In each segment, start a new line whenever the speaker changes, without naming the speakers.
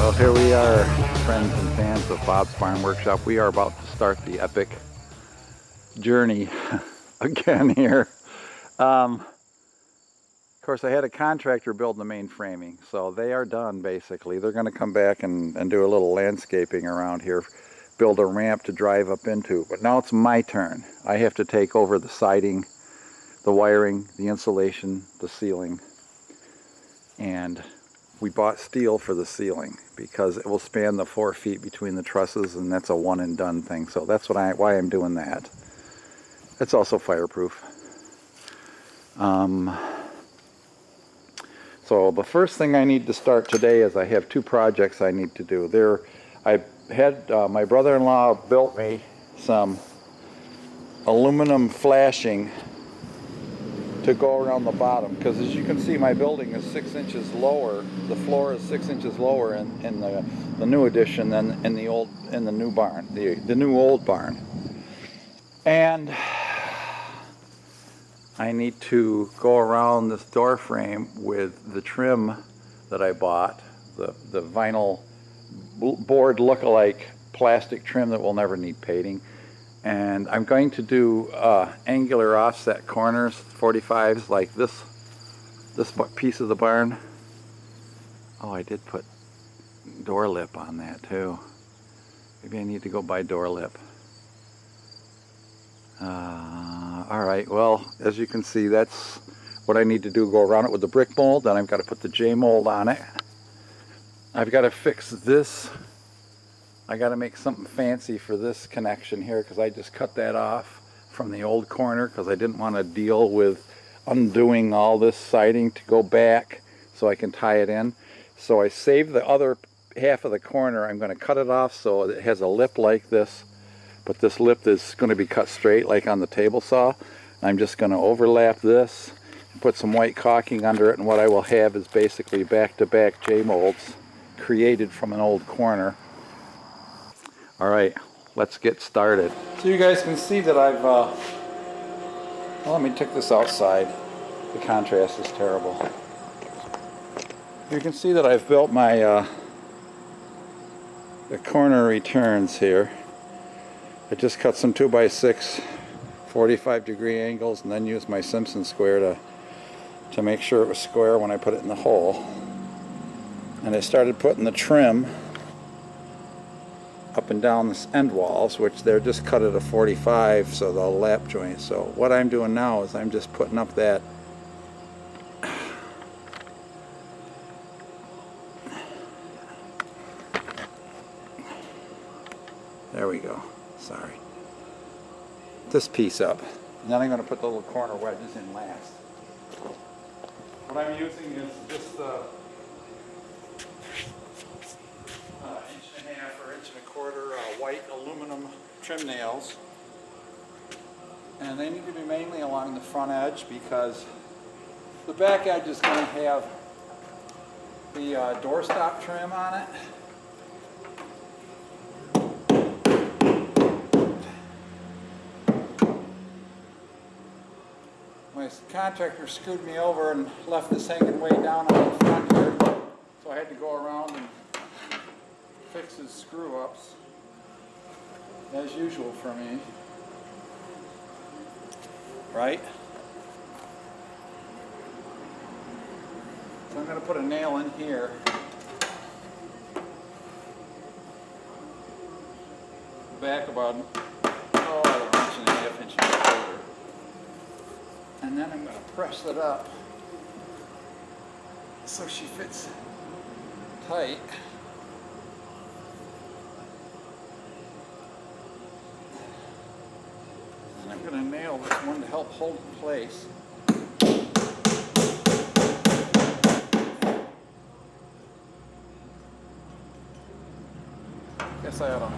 Well, here we are, friends and fans of Bob's Barn Workshop. We are about to start the epic journey again here. Of course, I had a contractor build the main framing, so they are done basically. They're going to come back and do a little landscaping around here, build a ramp to drive up into. But now it's my turn. I have to take over the siding, the wiring, the insulation, the ceiling, and we bought steel for the ceiling because it will span the 4 feet between the trusses, and that's a one and done thing. So that's why I'm doing that. It's also fireproof. So the first thing I need to start today is I have 2 projects I need to do. I had my brother-in-law built me some aluminum flashing to go around the bottom, because as you can see, my building is 6 inches lower. The floor is 6 inches lower in the new addition than in the new barn, the new old barn. And I need to go around this door frame with the trim that I bought, the vinyl board look-alike plastic trim that will never need painting. And I'm going to do angular offset corners, 45s, like this piece of the barn. Oh, I did put door lip on that too. Maybe I need to go buy door lip. Alright, well, as you can see, that's what I need to do, go around it with the brick mold. Then I've got to put the J mold on it. I've got to fix this. I got to make something fancy for this connection here, because I just cut that off from the old corner because I didn't want to deal with undoing all this siding to go back so I can tie it in. So I saved the other half of the corner. I'm going to cut it off so it has a lip like this, but this lip is going to be cut straight like on the table saw. I'm just going to overlap this and put some white caulking under it, and what I will have is basically back-to-back J molds created from an old corner. Alright, let's get started. So you guys can see that I've, well, let me take this outside. The contrast is terrible. You can see that I've built my, the corner returns here. I just cut some 2x6 45-degree angles and then used my Simpson square to make sure it was square when I put it in the hole. And I started putting the trim up and down the end walls, which they're just cut at a 45, so they'll lap joint. So what I'm doing now is I'm just putting up that there we go, sorry, this piece up, and then I'm going to put the little corner wedges in last. What I'm using is just white aluminum trim nails, and they need to be mainly along the front edge because the back edge is going to have the doorstop trim on it. My contractor screwed me over and left this hanging way down on the front here, so I had to go around and fix his screw ups, as usual for me, right? So I'm going to put a nail in here, back about an inch and a half, inch and a quarter, and then I'm going to press it up so she fits tight. I'm going to nail this one to help hold in place. Guess I ought to.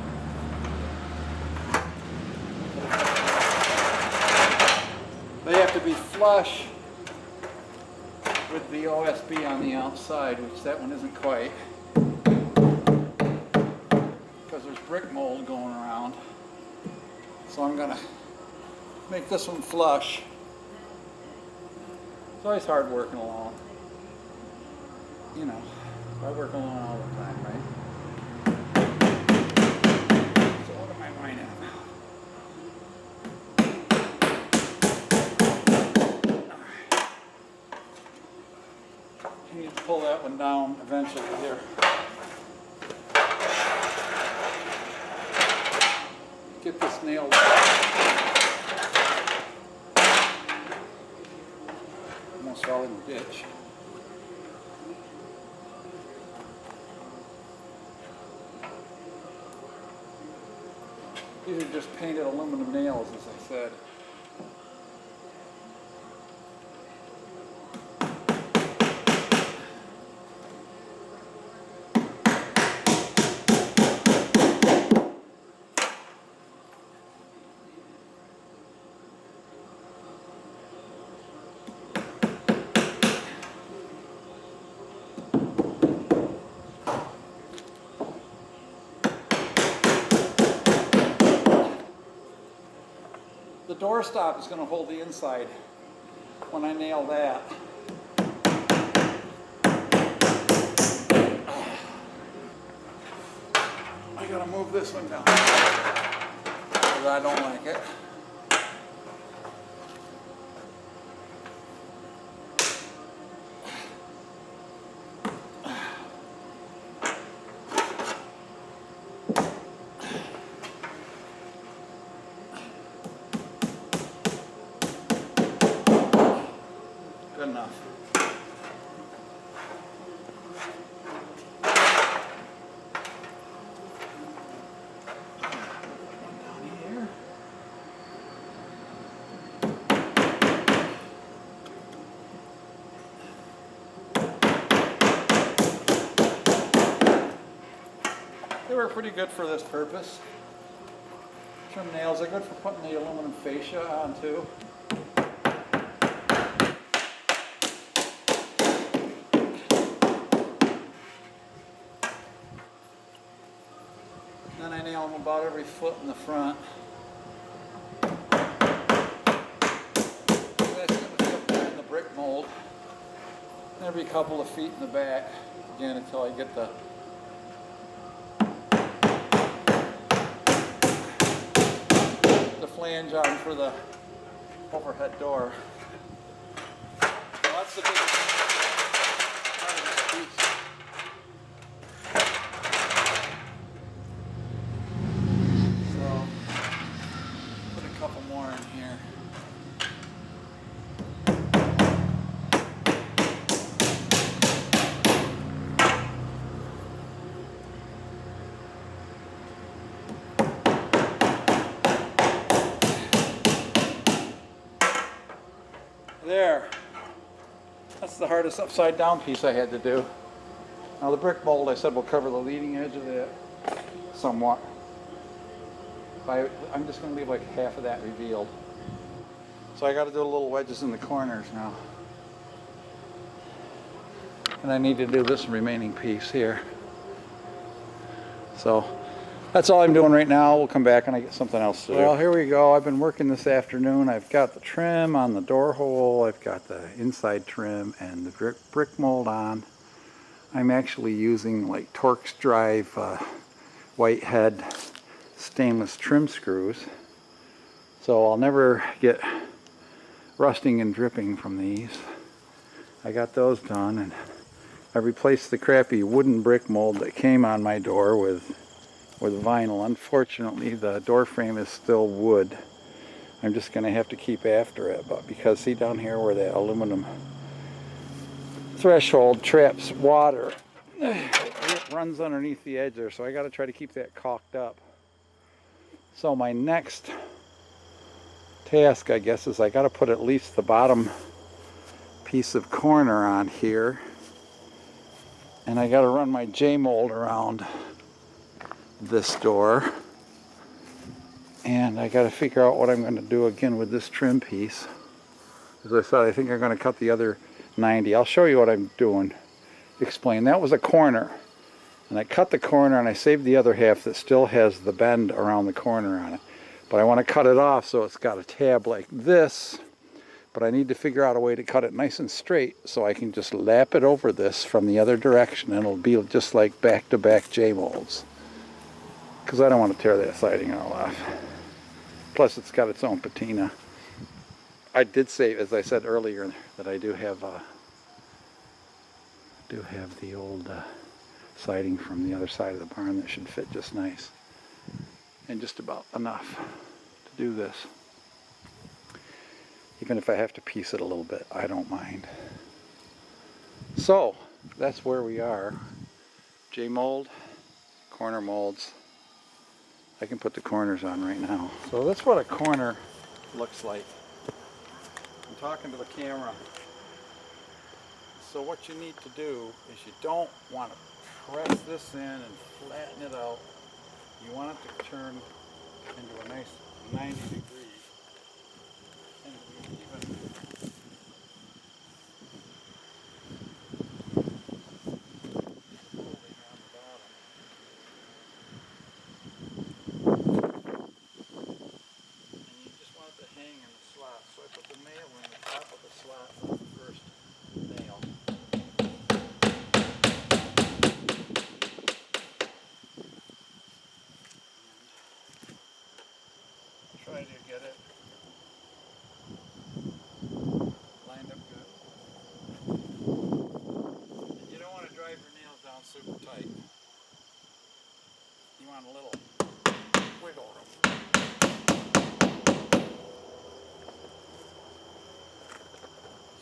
They have to be flush with the OSB on the outside, which that one isn't quite, because there's brick mold going around. So I'm going to make this one flush. It's always hard working along. You know, I work alone all the time, right? show you here. Get this nailed almost fell in the ditch. These are just painted aluminum nails, as I said. The door stop is going to hold the inside when I nail that. I got to move this one down because I don't like it. Good enough. One down here. They were pretty good for this purpose. Trim nails are good for putting the aluminum fascia on too. Then I nail them about every foot in the front. That's going to fit there in the brick mold. And every couple of feet in the back, again until I get the flange on for the overhead door. So that's the biggest part of this piece. So put a couple more in here. There. That's the hardest upside down piece I had to do. Now the brick mold I said will cover the leading edge of that somewhat. I'm just going to leave like half of that revealed. So I got to do little wedges in the corners now. And I need to do this remaining piece here. So that's all I'm doing right now. We'll come back and I get something else to do. Well, here we go. I've been working this afternoon. I've got the trim on the door hole. I've got the inside trim and the brick mold on. I'm actually using like Torx Drive Whitehead stainless trim screws. So I'll never get rusting and dripping from these. I got those done and I replaced the crappy wooden brick mold that came on my door with vinyl. Unfortunately, the door frame is still wood. I'm just going to have to keep after it, but because see down here where that aluminum threshold traps water, it runs underneath the edge there, so I got to try to keep that caulked up. So my next task, I guess, is I got to put at least the bottom piece of corner on here, and I got to run my J-mold around this door, and I got to figure out what I'm going to do again with this trim piece. As I said, I think I'm going to cut the other 90. I'll show you what I'm doing. Explain. That was a corner, and I cut the corner and I saved the other half that still has the bend around the corner on it, but I want to cut it off so it's got a tab like this, but I need to figure out a way to cut it nice and straight so I can just lap it over this from the other direction, and it'll be just like back-to-back J-molds. Because I don't want to tear that siding all off. Plus it's got its own patina. I did say, as I said earlier, that I do have the old siding from the other side of the barn that should fit just nice. And just about enough to do this. Even if I have to piece it a little bit, I don't mind. So, that's where we are. J-mold, corner molds. I can put the corners on right now. So that's what a corner looks like. I'm talking to the camera. So what you need to do is you don't want to press this in and flatten it out. You want it to turn into a nice 90 degrees. And even slot. So I put the nail in the top of the slot for the first nail. And try to get it lined up good. And you don't want to drive your nails down super tight. You want a little wiggle room.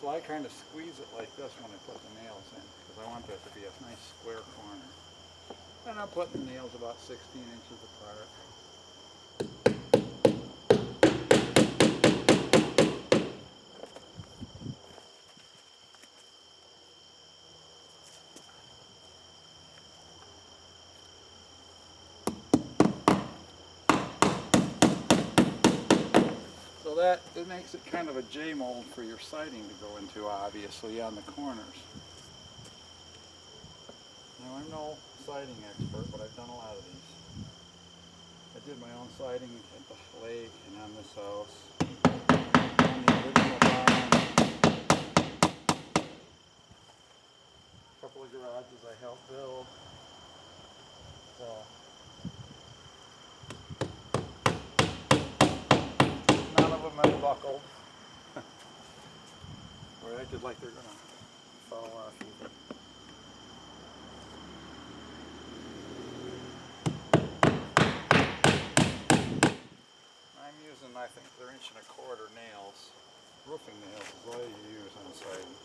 So I kind of squeeze it like this when I put the nails in, because I want that to be a nice square corner. And I'm putting the nails about 16 inches apart. So that, it makes it kind of a J-mold for your siding to go into, obviously, on the corners. Now, I'm no siding expert, but I've done a lot of these. I did my own siding at the lake and on this house. On the original barn. A couple of garages I helped build. So. None of them have buckled. Or acted like they're gonna fall off either. I'm using, I think, they're 1.25" nails. Roofing nails is all you use on siding.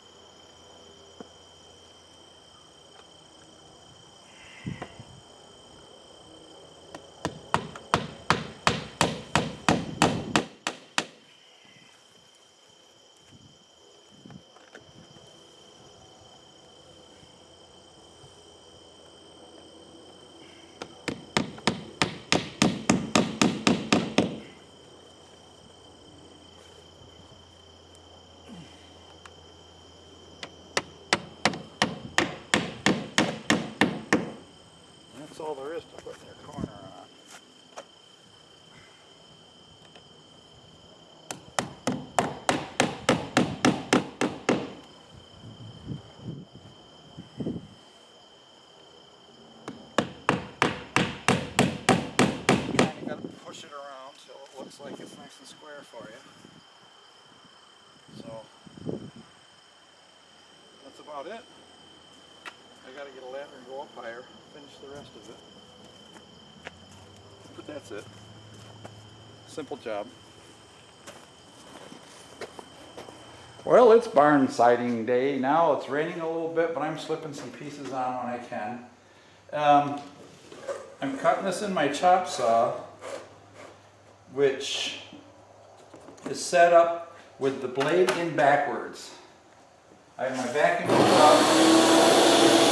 That's all there is to putting your corner on. Kind of got to push it around till it looks like it's nice and square for you. So that's about it. I got to get a ladder and go up higher, finish the rest of it. But that's it. Simple job. Well, it's barn siding day now. It's raining a little bit, but I'm slipping some pieces on when I can. I'm cutting this in my chop saw, which is set up with the blade in backwards. I have my vacuum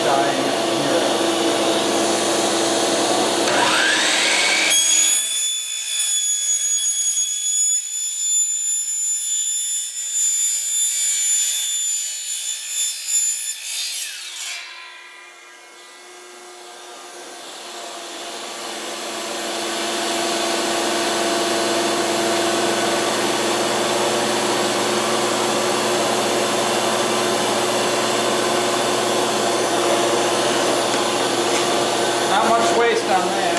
dying here. Not much waste on that.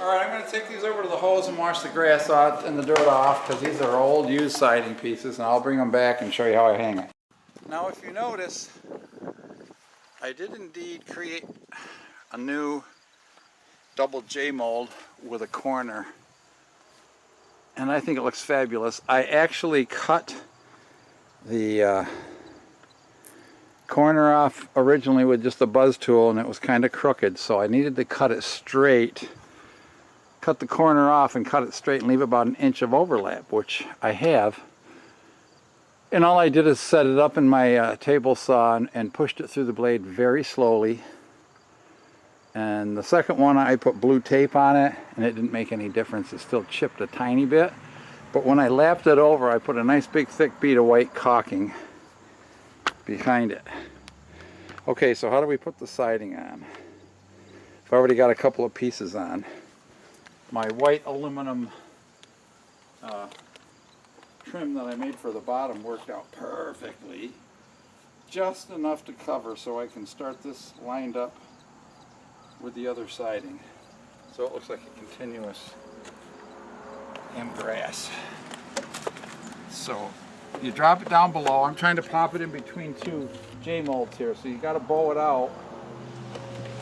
Alright, I'm going to take these over to the hose and wash the grass off and the dirt off, because these are old used siding pieces, and I'll bring them back and show you how I hang it. Now if you notice, I did indeed create a new double J mold with a corner, and I think it looks fabulous. I actually cut the corner off originally with just a buzz tool, and it was kind of crooked, so I needed to cut it straight, cut the corner off and cut it straight and leave about an inch of overlap, which I have. And all I did is set it up in my table saw and pushed it through the blade very slowly. And the second one, I put blue tape on it, and it didn't make any difference. It still chipped a tiny bit. But when I lapped it over, I put a nice big thick bead of white caulking behind it. Okay, so how do we put the siding on? I've already got a couple of pieces on. My white aluminum trim that I made for the bottom worked out perfectly. Just enough to cover so I can start this lined up with the other siding. So it looks like a continuous grass. So you drop it down below. I'm trying to pop it in between two J molds here. So you got to bow it out,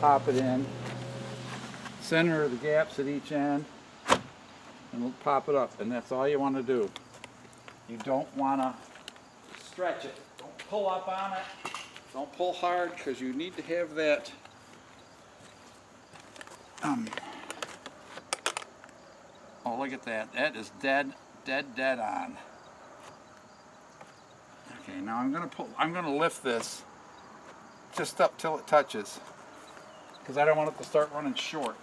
pop it in, center the gaps at each end, and we'll pop it up. And that's all you want to do. You don't want to stretch it. Don't pull up on it. Don't pull hard, because you need to have that oh, look at that. That is dead on. Okay, now I'm gonna lift this just up till it touches, because I don't want it to start running short.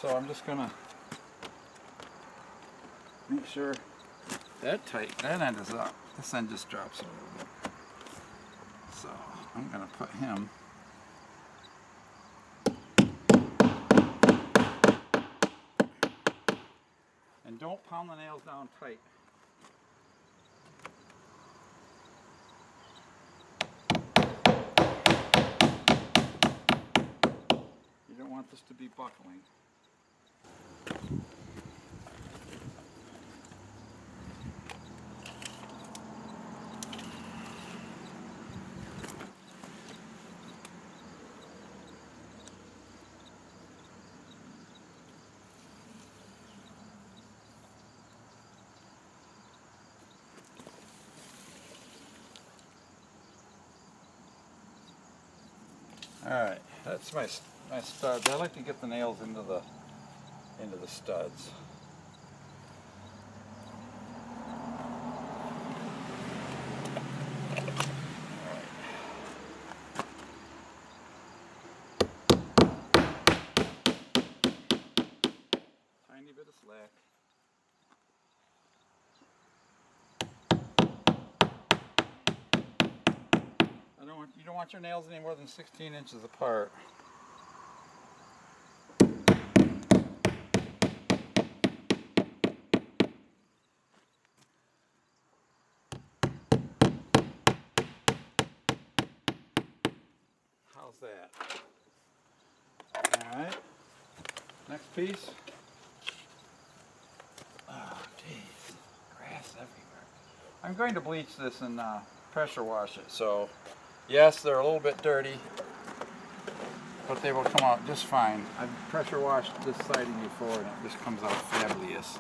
So I'm just gonna make sure that end is up. This end just drops a little bit. So I'm gonna put him and don't pound the nails down tight. You don't want this to be buckling. Alright, that's my studs. I like to get the nails into the studs. Tiny bit of slack. You don't want your nails any more than 16 inches apart. How's that? Alright. Next piece. Oh, geez. Grass everywhere. I'm going to bleach this and pressure wash it. So, yes, they're a little bit dirty, but they will come out just fine. I've pressure washed this siding before, and it just comes out fabulous.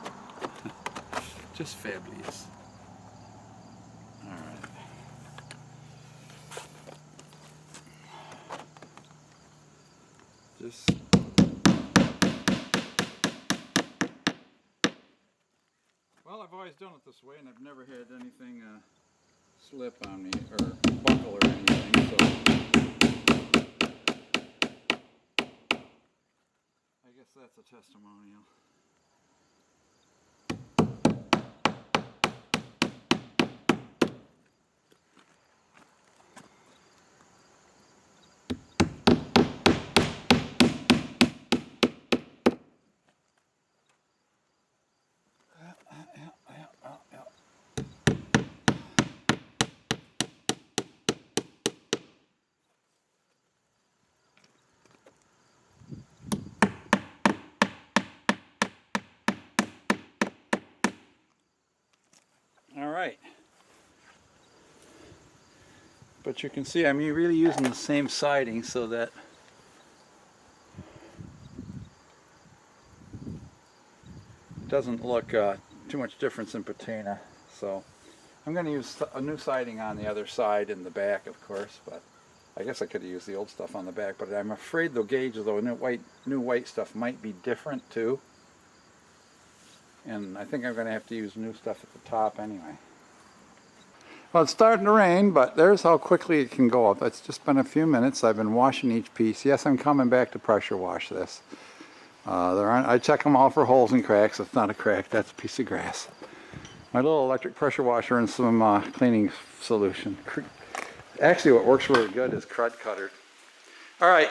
Just fabulous. Alright. Just well, I've always done it this way, and I've never had anything slip on me or buckle or anything, so I guess that's a testimonial. right. But you can see I'm really using the same siding so that it doesn't look too much difference in patina. So I'm going to use a new siding on the other side in the back, of course, but I guess I could have used the old stuff on the back, but I'm afraid the gauge of the new white stuff might be different too. And I think I'm going to have to use new stuff at the top anyway. Well, it's starting to rain, but there's how quickly it can go up. It's just been a few minutes. I've been washing each piece. Yes, I'm coming back to pressure wash this. I check them all for holes and cracks. It's not a crack, that's a piece of grass. My little electric pressure washer and some cleaning solution. Actually, what works really good is crud cutter. All right.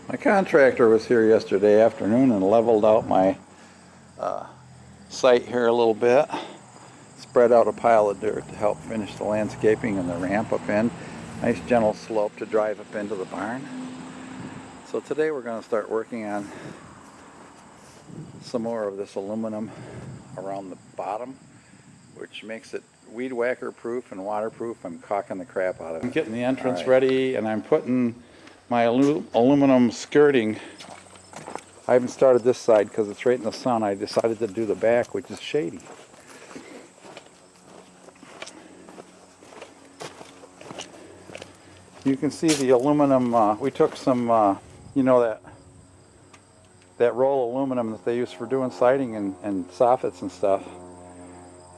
My contractor was here yesterday afternoon and leveled out my site here a little bit. Spread out a pile of dirt to help finish the landscaping and the ramp up in. Nice gentle slope to drive up into the barn. So today we're going to start working on some more of this aluminum around the bottom, which makes it weed whacker proof and waterproof. I'm caulking the crap out of it. I'm getting the entrance ready, and I'm putting my aluminum skirting. I haven't started this side because it's right in the sun. I decided to do the back, which is shady. You can see the aluminum, we took some, you know, that roll of aluminum that they use for doing siding and soffits and stuff.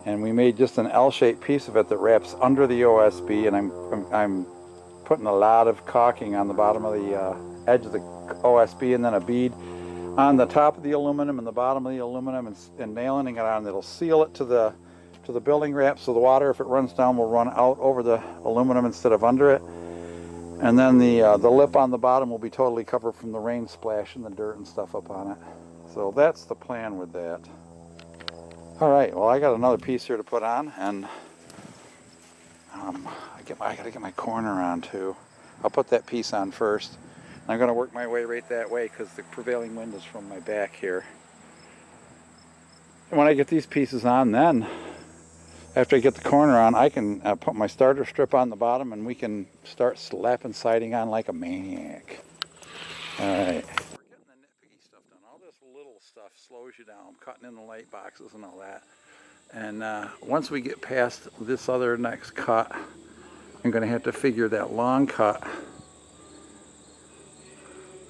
And we made just an L-shaped piece of it that wraps under the OSB, and I'm putting a lot of caulking on the bottom of the edge of the OSB, and then a bead on the top of the aluminum and the bottom of the aluminum, and nailing it on. It'll seal it to the building wrap, so the water, if it runs down, will run out over the aluminum instead of under it. And then the lip on the bottom will be totally covered from the rain splash and the dirt and stuff up on it. So that's the plan with that. All right, well, I got another piece here to put on, and I gotta get my corner on too. I'll put that piece on first. I'm gonna work my way right that way because the prevailing wind is from my back here. And when I get these pieces on, then after I get the corner on, I can put my starter strip on the bottom, and we can start slapping siding on like a maniac. All right. We're getting the nitpicky stuff done. All this little stuff slows you down, cutting in the light boxes and all that. And once we get past this other next cut, I'm going to have to figure that long cut,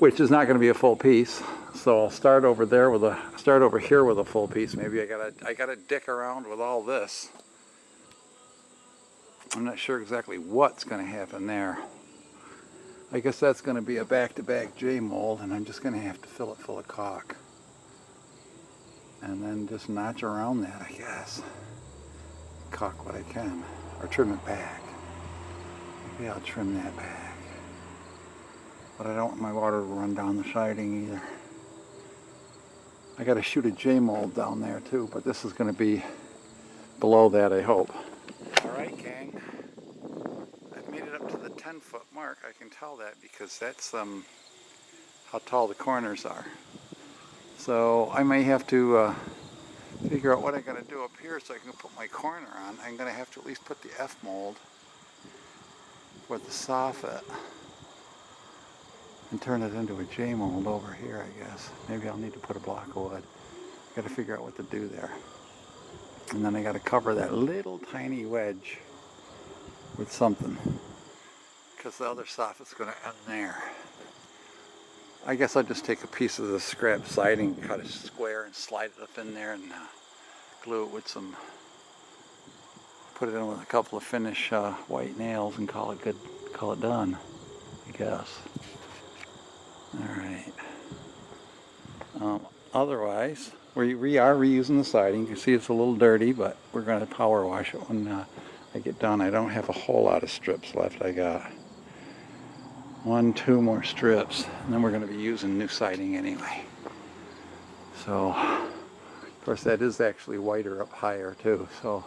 which is not going to be a full piece. So I'll start over there with over here with a full piece. Maybe I gotta dick around with all this. I'm not sure exactly what's going to happen there. I guess that's going to be a back-to-back J mold, and I'm just going to have to fill it full of caulk. And then just notch around that, I guess. Caulk what I can, or trim it back. Maybe I'll trim that back. But I don't want my water to run down the siding either. I got to shoot a J mold down there too, but this is going to be below that, I hope. Alright, gang, I've made it up to the 10-foot mark. I can tell that because that's how tall the corners are. So I may have to figure out what I'm going to do up here so I can put my corner on. I'm going to have to at least put the F mold for the soffit and turn it into a J mold over here, I guess. Maybe I'll need to put a block of wood. Got to figure out what to do there. And then I got to cover that little tiny wedge with something, because the other soffit's going to end there. I guess I'll just take a piece of the scrap siding, cut a square, and slide it up in there, and glue it with some, put it in with a couple of finish white nails, and call it good, call it done, I guess. All right. Otherwise, we are reusing the siding. You can see it's a little dirty, but we're going to power wash it when I get done. I don't have a whole lot of strips left. I got 2 more strips, and then we're going to be using new siding anyway. So, of course, that is actually whiter up higher too, so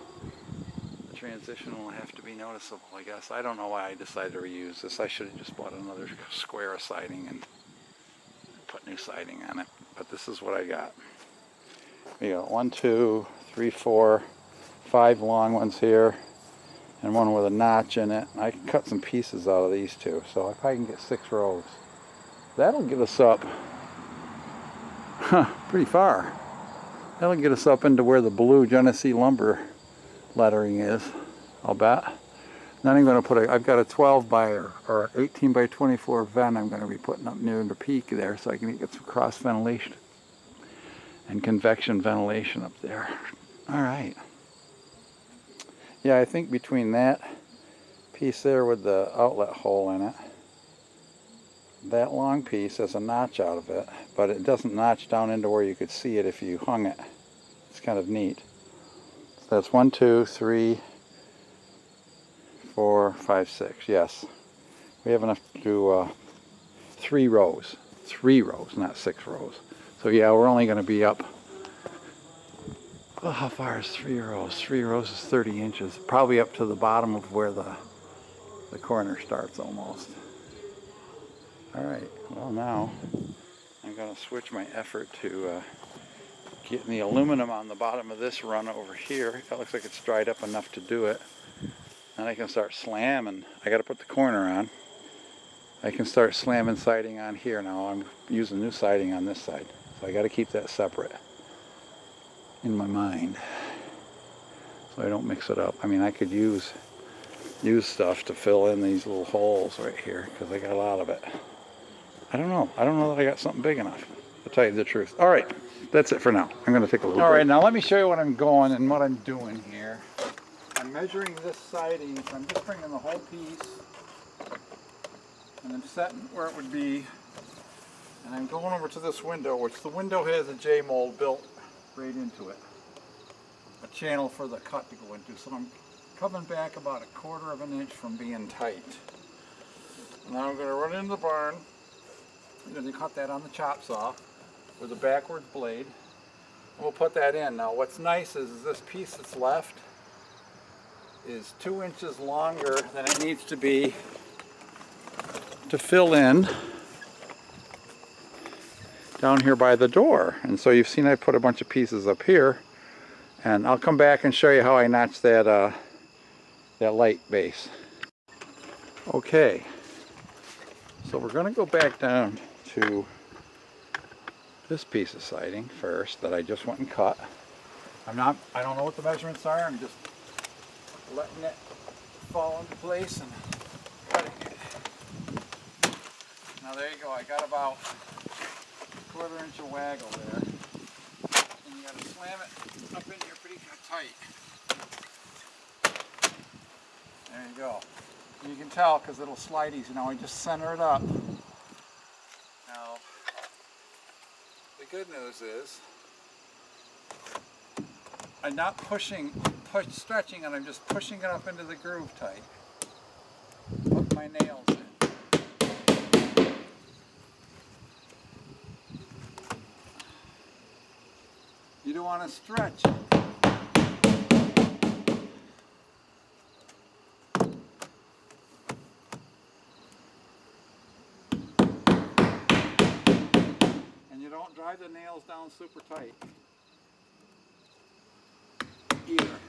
the transition will have to be noticeable, I guess. I don't know why I decided to reuse this. I should have just bought another square of siding and put new siding on it, but this is what I got. We got 1, 2, 3, 4, 5 long ones here, and one with a notch in it. I can cut some pieces out of these two, so if I can get 6 rows, that'll get us up pretty far. That'll get us up into where the blue Genesee lumber lettering is, I'll bet. Then I'm going to put I've got a 12 by or 18 by 24 vent I'm going to be putting up near the peak there, so I can get some cross ventilation and convection ventilation up there. All right. Yeah, I think between that piece there with the outlet hole in it, that long piece has a notch out of it, but it doesn't notch down into where you could see it if you hung it. It's kind of neat. So that's 1, 2, 3, 4, 5, 6. Yes, we have enough to do 3 rows. 3 rows, not 6 rows. So yeah, we're only going to be up. Well, how far is 3 rows? 3 rows is 30 inches. Probably up to the bottom of where the corner starts almost. All right, well now I'm going to switch my effort to getting the aluminum on the bottom of this run over here. That looks like it's dried up enough to do it. Then I can start slamming. I got to put the corner on. I can start slamming siding on here. Now I'm using new siding on this side, so I got to keep that separate in my mind so I don't mix it up. I mean, I could use stuff to fill in these little holes right here because I got a lot of it. I don't know that I got something big enough, to tell you the truth. All right, that's it for now. I'm going to take a little break. All right, now let me show you what I'm going and what I'm doing here. I'm measuring this siding, so I'm just bringing the whole piece and I'm setting where it would be, and I'm going over to this window, which the window has a J-mold built right into it, a channel for the cut to go into, so I'm coming back about 1/4 of an inch from being tight. Now I'm going to run into the barn. I'm going to cut that on the chop saw with a backwards blade. We'll put that in. Now what's nice is this piece that's left is 2 inches longer than it needs to be to fill in down here by the door. And so you've seen I put a bunch of pieces up here, and I'll come back and show you how I notched that that light base. Okay, so we're going to go back down to this piece of siding first that I just went and cut. I don't know what the measurements are. I'm just letting it fall into place and cutting it. Now there you go. I got about 1/4 inch of waggle there, and you got to slam it up in here pretty tight. There you go. You can tell because it'll slide easy. Now I just center it up. Now the good news is I'm not stretching, and I'm just pushing it up into the groove tight. Put my nails in. You don't want to stretch it. And you don't drive the nails down super tight either.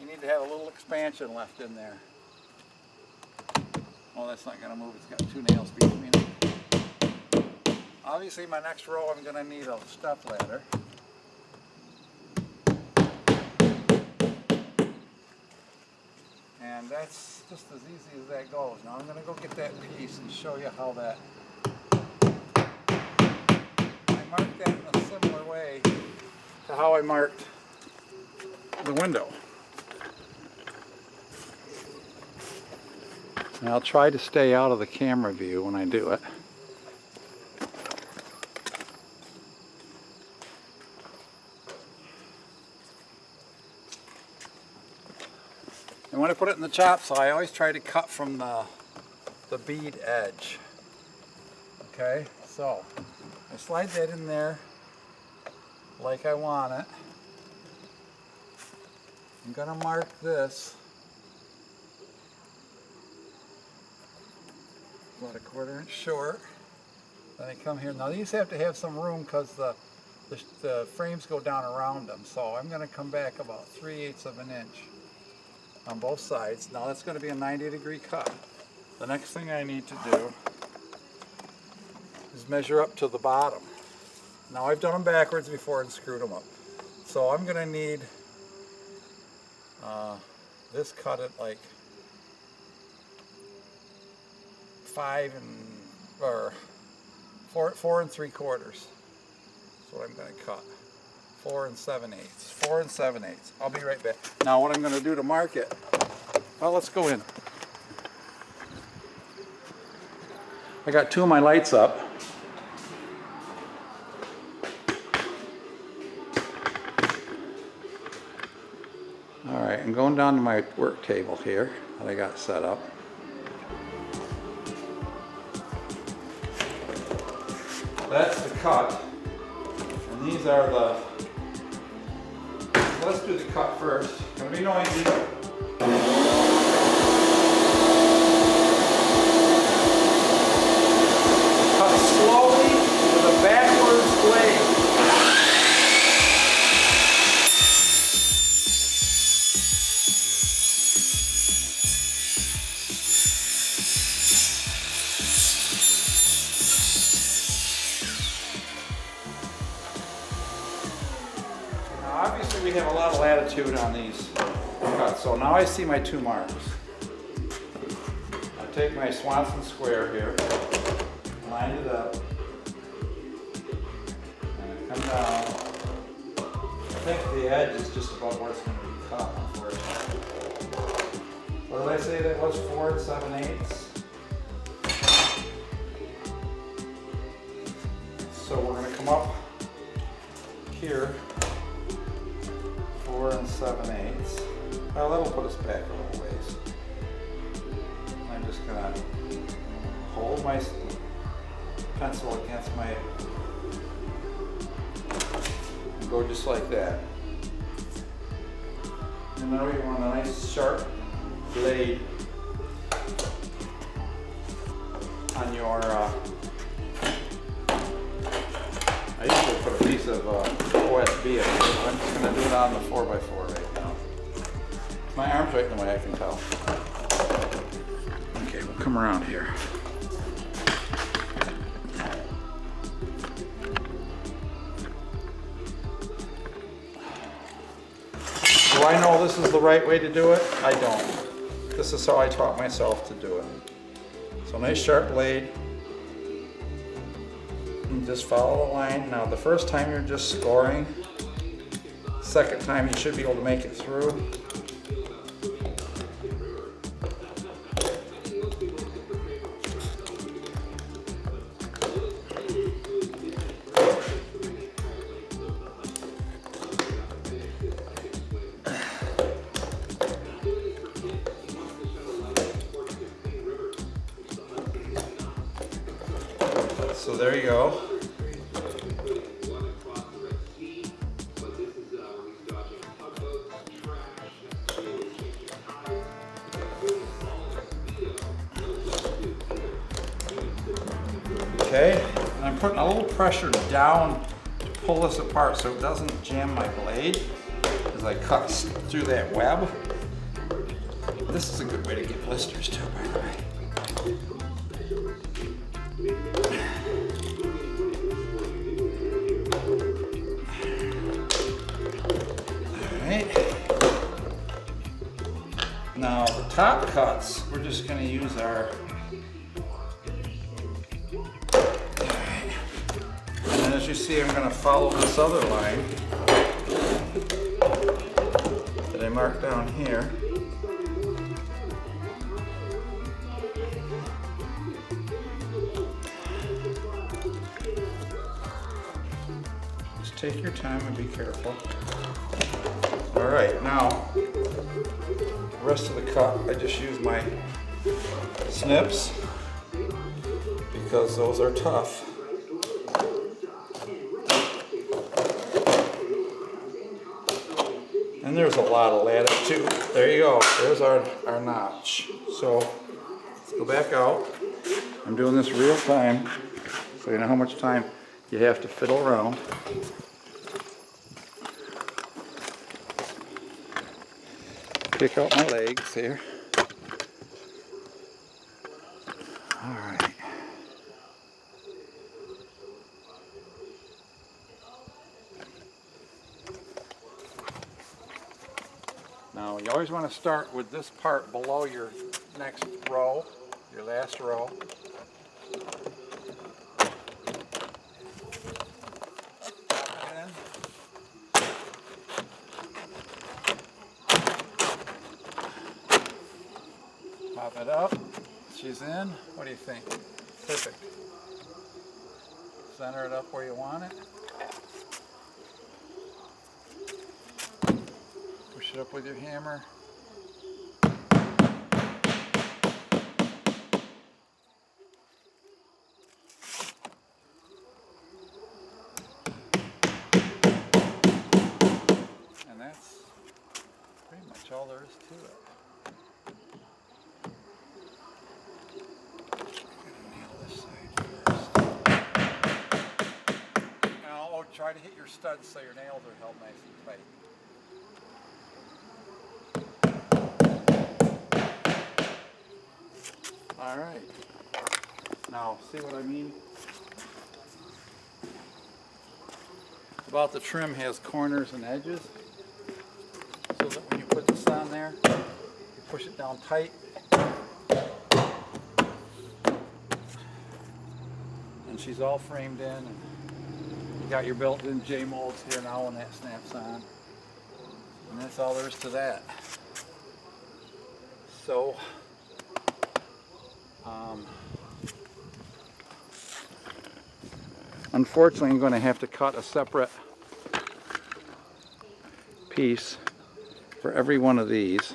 You need to have a little expansion left in there. Oh, that's not going to move. It's got 2 nails between it. Obviously, my next row I'm going to need a step ladder. And that's just as easy as that goes. Now I'm going to go get that piece and show you how that... I marked that in a similar way to how I marked the window. And I'll try to stay out of the camera view when I do it. And when I put it in the chop saw, I always try to cut from the bead edge. Okay, so I slide that in there like I want it. I'm going to mark this about 1/4 inch short. Then I come here. Now these have to have some room because the the frames go down around them. So I'm going to come back about 3/8 of an inch on both sides. Now that's going to be a 90-degree cut. The next thing I need to do is measure up to the bottom. Now I've done them backwards before and screwed them up. So I'm going to need this cut at like 4 3/4. That's what I'm going to cut. 4 7/8. 4 7/8. I'll be right back. Now what I'm going to do to mark it, well, let's go in. I got 2 of my lights up. Alright, I'm going down to my work table here that I got set up. That's the cut, and these are the, let's do the cut first. It's going to be noisy. Cut slowly with a backwards blade. Obviously we have a lot of latitude on these cuts, so now I see my 2 marks. I take my Swanson square here, line it up, and I come down. I think the edge is just about where it's going to be cut, unfortunately. What did I say that was? 4 7/8? So we're going to come up here. 4 7/8. Well, that'll put us back a little ways. I'm just gonna hold my pencil against my, and go just like that. And now you want a nice sharp blade on your, I usually put a piece of OSB in here, but I'm just going to do it on the 4x4 right now. My arm's right in the way, I can tell. Okay, we'll come around here. Do I know this is the right way to do it? I don't. This is how I taught myself to do it. So nice sharp blade. And just follow the line. Now the first time you're just scoring. Second time you should be able to make it through. So there you go. Okay, and I'm putting a little pressure down to pull this apart so it doesn't jam my blade as I cut through that web. This is a good way to get blisters too, by the way. Alright. Now the top cuts, we're just going to use our, as you see, I'm going to follow this other line that I marked down here. Just take your time and be careful. All right, now the rest of the cut, I just use my snips because those are tough. And there's a lot of latitude. There you go. There's our notch. So let's go back out. I'm doing this real time, so you know how much time you have to fiddle around. Kick out my legs here. All right. Now you always want to start with this part below your next row, your last row. Pop it up. She's in. What do you think? Perfect. Center it up where you want it. Push it up with your hammer. And that's pretty much all there is to it. Try to hit your studs so your nails are held nice and tight. All right. Now, see what I mean? About the trim has corners and edges, so that when you put this on there, you push it down tight. And she's all framed in. And you got your built-in J-molds here now when that snaps on. And that's all there is to that. So, unfortunately I'm going to have to cut a separate piece for every one of these.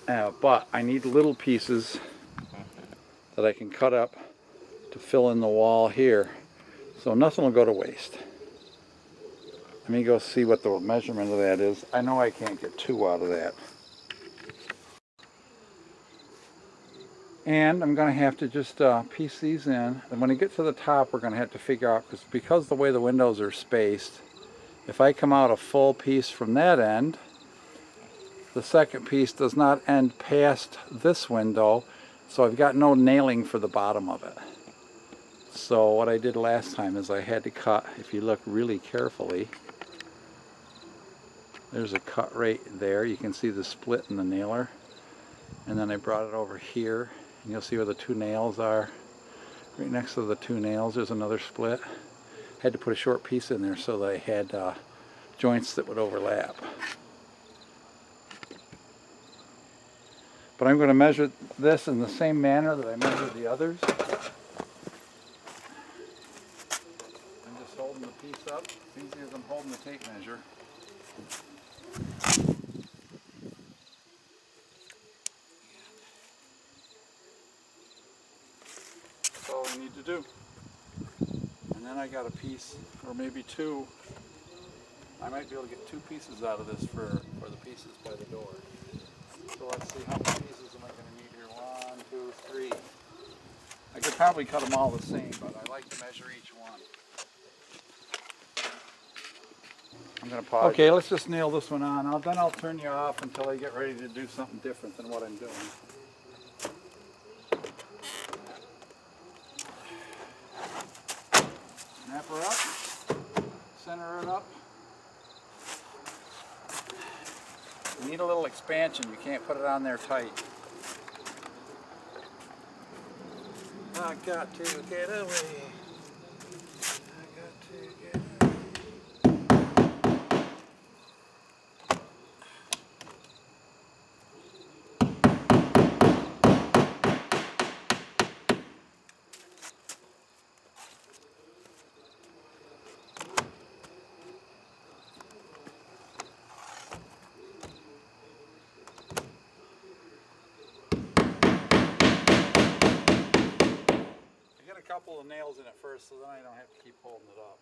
But I need little pieces that I can cut up to fill in the wall here, so nothing will go to waste. Let me go see what the measurement of that is. I know I can't get 2 out of that. And I'm going to have to just piece these in, and when I get to the top we're going to have to figure out, because the way the windows are spaced, if I come out a full piece from that end, the second piece does not end past this window, so I've got no nailing for the bottom of it. So what I did last time is I had to cut, if you look really carefully, there's a cut right there. You can see the split in the nailer. And then I brought it over here, and you'll see where the 2 nails are. Right next to the 2 nails there's another split. Had to put a short piece in there so that I had joints that would overlap. But I'm going to measure this in the same manner that I measured the others. Holding the piece up, as easy as I'm holding the tape measure. That's all I need to do. And then I got a piece, or maybe 2. I might be able to get 2 pieces out of this for the pieces by the door. So let's see, how many pieces am I going to need here? 1, 2, 3. I could probably cut them all the same, but I like to measure each one. I'm going to pause. Okay, let's just nail this one on. Then I'll turn you off until I get ready to do something different than what I'm doing. Snap her up. Center it up. You need a little expansion. You can't put it on there tight. I got to get away. I got to get away. A couple of nails in it first, so then I don't have to keep holding it up.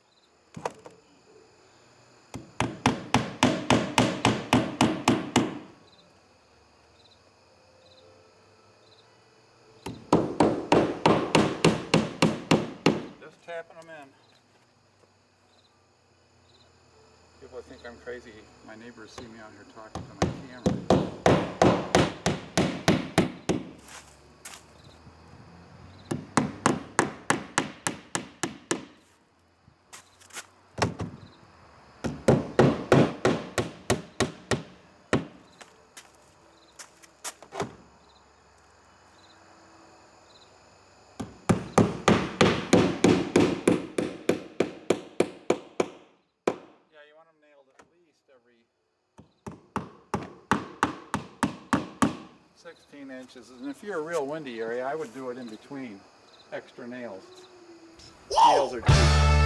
Just tapping them in. Give to think I'm crazy. My neighbors see me out here talking to my camera. Yeah, you want them nailed at least every 16 inches. And if you're a real windy area, I would do it in between extra nails. Nails are cheap.